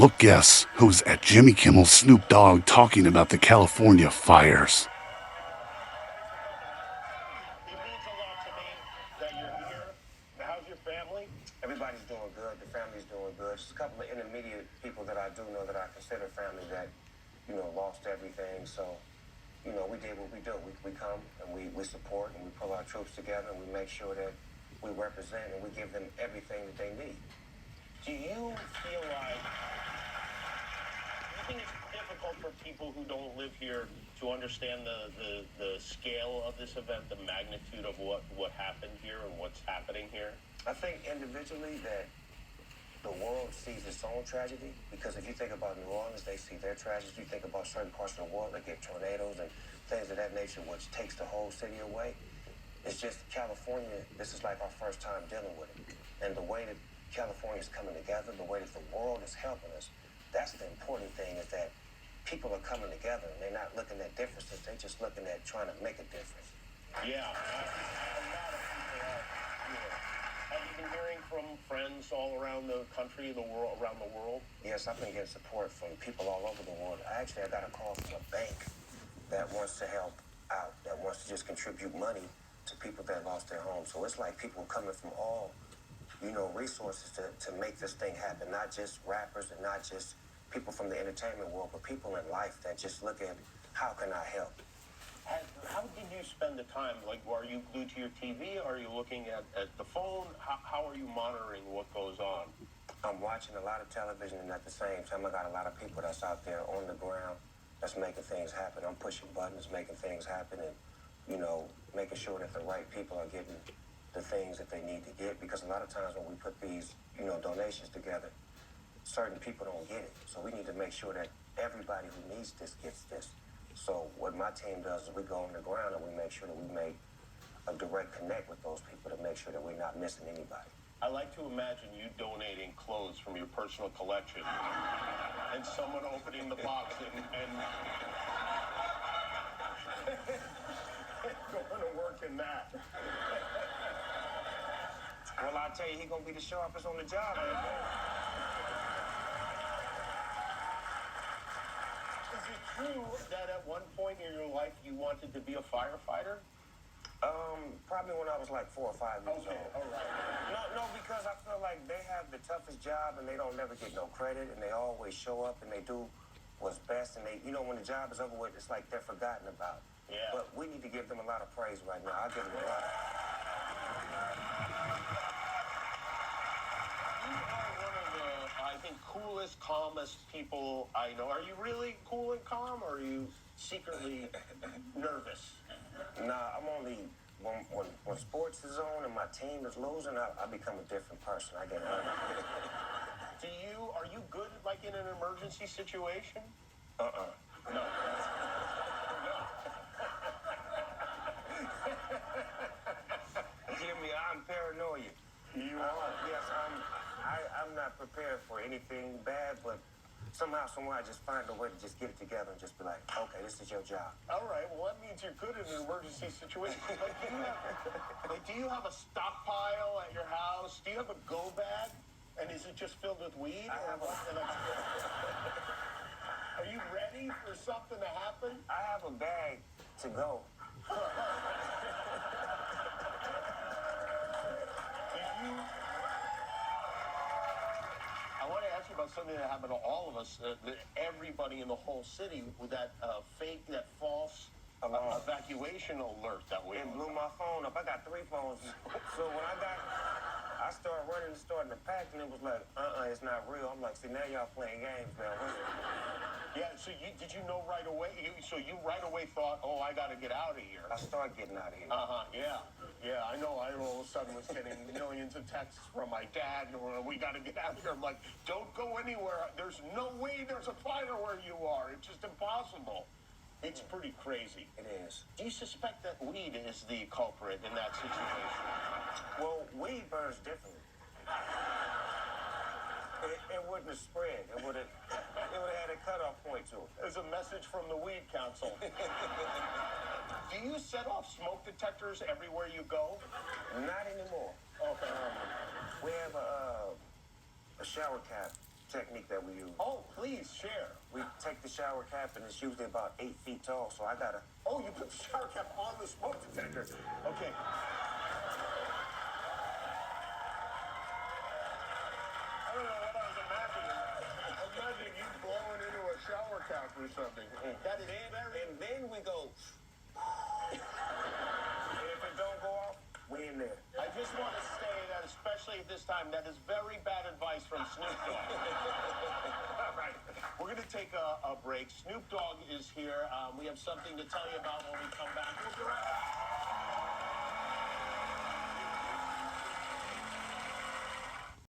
Look, guess who's at Jimmy Kimmel's Snoop Dogg talking about the California fires? It means a lot to me that you're here. How's your family? Everybody's doing good. The family's doing good. Just a couple of intermediate people that I do know that I consider family that, lost everything. So, we did what we do. We come and we support and we pull our troops together and we make sure that we represent and we give them everything that they need. Do you feel like you think it's difficult for people who don't live here to understand the scale of this event, the magnitude of what happened here and what's happening here? I think individually that the world sees its own tragedy because if you think about New Orleans, they see their tragedy. You think about certain parts of the world that get tornadoes and things of that nature, which takes the whole city away. It's just California, this is like our first time dealing with it. And the way that California is coming together, the way that the world is helping us, that's the important thing is that people are coming together and they're not looking at differences. They're just looking at trying to make a difference. Yeah. A lot of people are here. Have you been hearing from friends all around the country, around the world? Yes, I've been getting support from people all over the world. I got a call from a bank that wants to help out, that wants to just contribute money to people that lost their homes. So it's like people coming from all, resources to make this thing happen. Not just rappers and not just people from the entertainment world, but people in life that just look at how can I help. How did you spend the time? Like, are you glued to your TV? Are you looking at the phone? How are you monitoring what goes on? I'm watching a lot of television, and at the same time, I got a lot of people that's out there on the ground that's making things happen. I'm pushing buttons, making things happen, and, making sure that the right people are getting the things that they need to get. Because a lot of times when we put these, donations together, certain people don't get it. So we need to make sure that everybody who needs this gets this. So what my team does is we go on the ground and we make sure that we make a direct connect with those people to make sure that we're not missing anybody. I like to imagine you donating clothes from your personal collection and someone opening the box and going to work in that. Well, I tell you, he's going to be the sharpest on the job. Is it true that at one point in your life you wanted to be a firefighter? Probably when I was like 4 or 5 years Okay, old. all right. No, because I feel like they have the toughest job and they don't never get no credit and they always show up and they do what's best and they, when the job is over with, it's like they're forgotten about. Yeah. But we need to give them a lot of praise right now. I'll give them a lot. You are one of the, I think, coolest, calmest people I know. Are you really cool and calm, or are you secretly nervous? Nah, I'm only when sports is on and my team is losing, I become a different person. I get nervous. Are you good, like, in an emergency situation? No. Jimmy, I'm paranoid. You are? Yes, I'm not prepared for anything bad, but somehow, somewhere, I just find a way to just get it together and just be like, okay, this is your job. All right, well, that means you're good in an emergency situation. Do you have a stockpile at your house? Do you have a go bag? And is it just filled with weed? Are you ready for something to happen? I have a bag to go. I want to ask you about something that happened to all of us, everybody in the whole city, with that that false evacuation alert that we It blew my phone up. I got 3 phones. So when I started running and starting to pack, and it was like, it's not real. I'm like, see, now y'all playing games now. Yeah, so did you know right away? So you right away thought, oh, I got to get out of here. I started getting out of here. Yeah, I know. I all of a sudden was getting millions of texts from my dad, or we got to get out of here. I'm like, don't go anywhere. There's no way there's a fire where you are. It's just impossible. It's pretty crazy. It is. Do you suspect that weed is the culprit in that situation? Well, weed burns differently. It wouldn't have spread. It would have had a cutoff point to it. There's a message from the Weed Council. Do you set off smoke detectors everywhere you go? Not anymore. Okay. We have a shower cap technique that we use. Oh, please share. We take the shower cap, and it's usually about 8 feet tall, so I gotta... Oh, you put the shower cap on the smoke detector. Okay. I don't know what I was imagining. Imagine you blowing into a shower cap or something. That is very... And then we go... and if it don't go off, we in there. I just want to say that, especially at this time, that is very bad advice from Snoop Dogg. All right. We're going to take a break. Snoop Dogg is here. We have something to tell you about when we come back. We'll be right back.